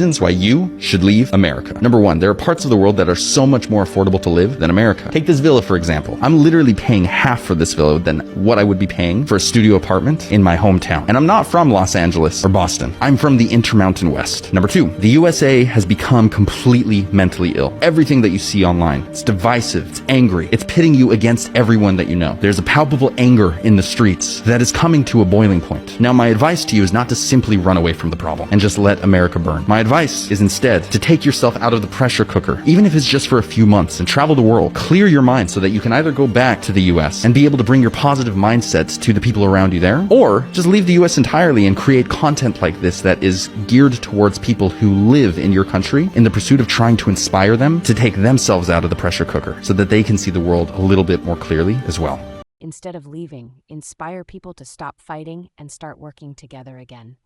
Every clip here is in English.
Reasons why you should leave America. Number one, there are parts of the world that are so much more affordable to live than America. Take this villa, for example. I'm literally paying half for this villa than what I would be paying for a studio apartment in my hometown. And I'm not from Los Angeles or Boston. I'm from the Intermountain West. Number two, the USA has become completely mentally ill. Everything that you see online, it's divisive, it's angry, it's pitting you against everyone that you know. There's a palpable anger in the streets that is coming to a boiling point. Now, my advice to you is not to simply run away from the problem and just let America burn. My advice is instead to take yourself out of the pressure cooker, even if it's just for a few months, and travel the world. Clear your mind so that you can either go back to the US and be able to bring your positive mindsets to the people around you there, or just leave the US entirely and create content like this that is geared towards people who live in your country in the pursuit of trying to inspire them to take themselves out of the pressure cooker so that they can see the world a little bit more clearly as well. Instead of leaving, inspire people to stop fighting and start working together again.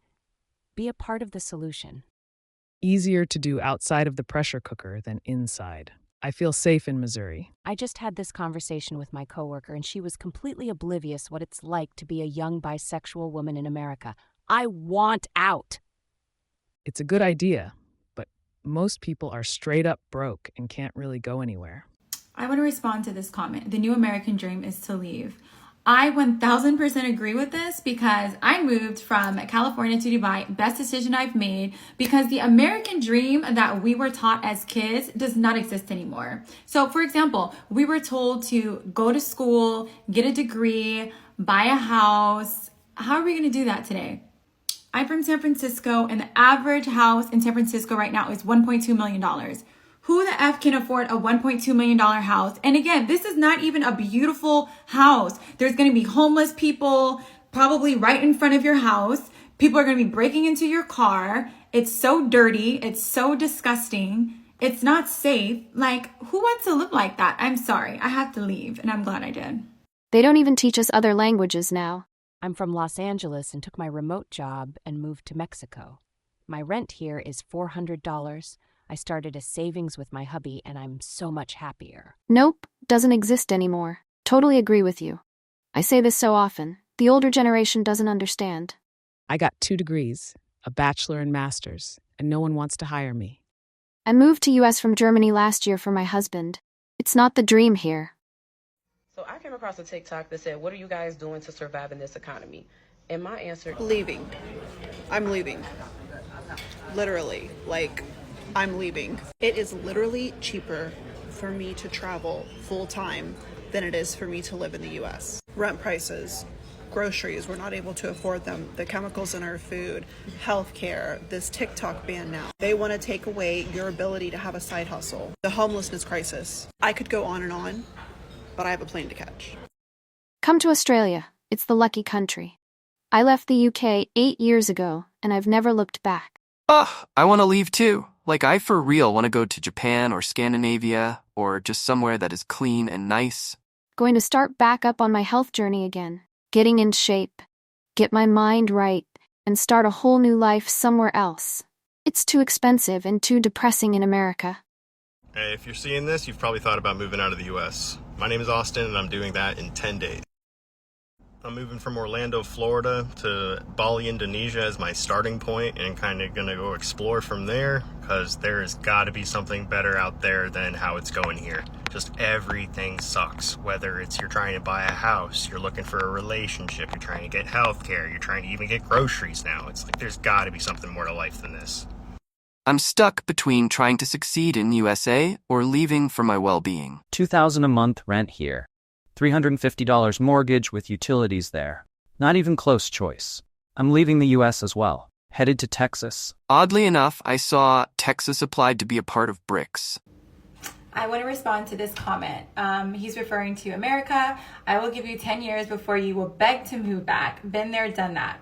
Be a part of the solution. Easier to do outside of the pressure cooker than inside. I feel safe in Missouri. I just had this conversation with my coworker, and she was completely oblivious what it's like to be a young bisexual woman in America. I want out. It's a good idea, but most people are straight up broke and can't really go anywhere. I want to respond to this comment. The new American dream is to leave. I 1000% agree with this because I moved from California to Dubai. Best decision I've made because the American dream that we were taught as kids does not exist anymore. So for example, we were told to go to school, get a degree, buy a house. How are we going to do that today? I'm from San Francisco, and the average house in San Francisco right now is $1.2 million. Who the F can afford a $1.2 million house? And again, this is not even a beautiful house. There's going to be homeless people probably right in front of your house. People are going to be breaking into your car. It's so dirty. It's so disgusting. It's not safe. Like, who wants to live like that? I'm sorry. I have to leave, and I'm glad I did. They don't even teach us other languages now. I'm from Los Angeles and took my remote job and moved to Mexico. My rent here is $400. I started a savings with my hubby, and I'm so much happier. Nope, doesn't exist anymore. Totally agree with you. I say this so often. The older generation doesn't understand. I got 2 degrees, a bachelor and master's, and no one wants to hire me. I moved to US from Germany last year for my husband. It's not the dream here. So I came across a TikTok that said, what are you guys doing to survive in this economy? And my answer... Leaving. I'm leaving. Literally. I'm leaving. It is literally cheaper for me to travel full-time than it is for me to live in the US. Rent prices, groceries, we're not able to afford them. The chemicals in our food, healthcare, this TikTok ban now. They want to take away your ability to have a side hustle. The homelessness crisis. I could go on, but I have a plane to catch. Come to Australia. It's the lucky country. I left the UK 8 years ago, and I've never looked back. I want to leave too. I for real want to go to Japan or Scandinavia or just somewhere that is clean and nice. Going to start back up on my health journey again. Getting in shape. Get my mind right and start a whole new life somewhere else. It's too expensive and too depressing in America. Hey, if you're seeing this, you've probably thought about moving out of the US. My name is Austin, and I'm doing that in 10 days. I'm moving from Orlando, Florida to Bali, Indonesia as my starting point, and kind of going to go explore from there because there's got to be something better out there than how it's going here. Just everything sucks. Whether it's you're trying to buy a house, you're looking for a relationship, you're trying to get healthcare, you're trying to even get groceries now. It's like there's got to be something more to life than this. I'm stuck between trying to succeed in USA or leaving for my well-being. $2,000 a month rent here. $350 mortgage with utilities there. Not even close choice. I'm leaving the US as well. Headed to Texas. Oddly enough, I saw Texas applied to be a part of BRICS. I want to respond to this comment. He's referring to America. I will give you 10 years before you will beg to move back. Been there, done that.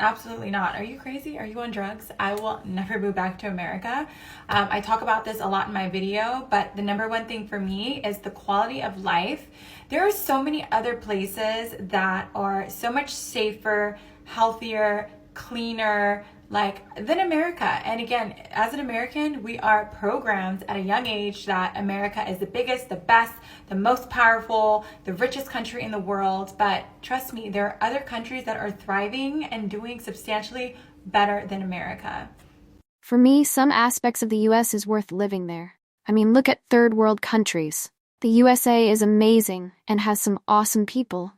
Absolutely not. Are you crazy? Are you on drugs? I will never move back to America. I talk about this a lot in my video, but the number one thing for me is the quality of life. There are so many other places that are so much safer, healthier, cleaner, than America. And again, as an American, we are programmed at a young age that America is the biggest, the best, the most powerful, the richest country in the world. But trust me, there are other countries that are thriving and doing substantially better than America. For me, some aspects of the US is worth living there. I mean, look at third world countries. The USA is amazing and has some awesome people.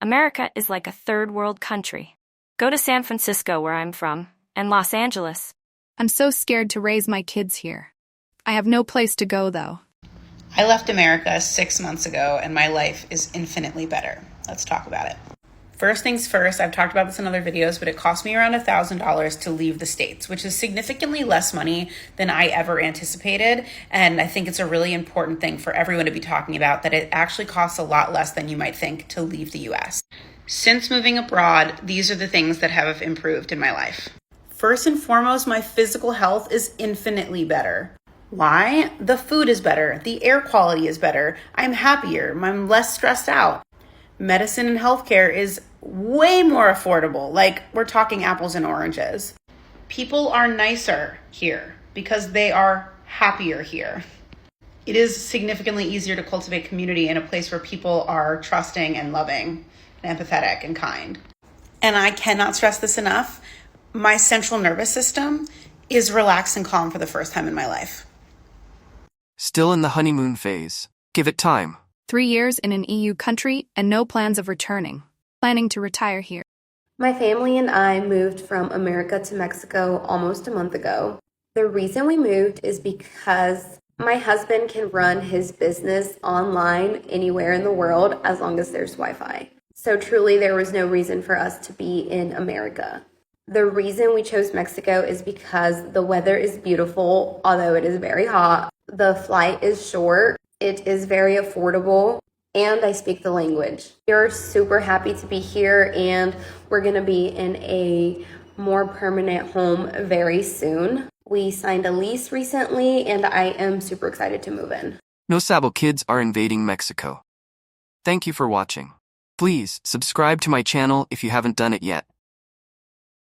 America is like a third world country. Go to San Francisco, where I'm from, and Los Angeles. I'm so scared to raise my kids here. I have no place to go, though. I left America 6 months ago, and my life is infinitely better. Let's talk about it. First things first, I've talked about this in other videos, but it cost me around $1,000 to leave the States, which is significantly less money than I ever anticipated. And I think it's a really important thing for everyone to be talking about, that it actually costs a lot less than you might think to leave the US. Since moving abroad, these are the things that have improved in my life. First and foremost, my physical health is infinitely better. Why? The food is better. The air quality is better. I'm happier. I'm less stressed out. Medicine and healthcare is way more affordable. Like, we're talking apples and oranges. People are nicer here because they are happier here. It is significantly easier to cultivate community in a place where people are trusting and loving and empathetic and kind. And I cannot stress this enough. My central nervous system is relaxed and calm for the first time in my life. Still in the honeymoon phase. Give it time. 3 years in an EU country and no plans of returning. Planning to retire here. My family and I moved from America to Mexico almost a month ago. The reason we moved is because my husband can run his business online anywhere in the world as long as there's Wi-Fi. So truly there was no reason for us to be in America. The reason we chose Mexico is because the weather is beautiful, although it is very hot. The flight is short. It is very affordable, and I speak the language. We're super happy to be here, and we're going to be in a more permanent home very soon. We signed a lease recently, and I am super excited to move in. No Sabo kids are invading Mexico. Thank you for watching. Please subscribe to my channel if you haven't done it yet.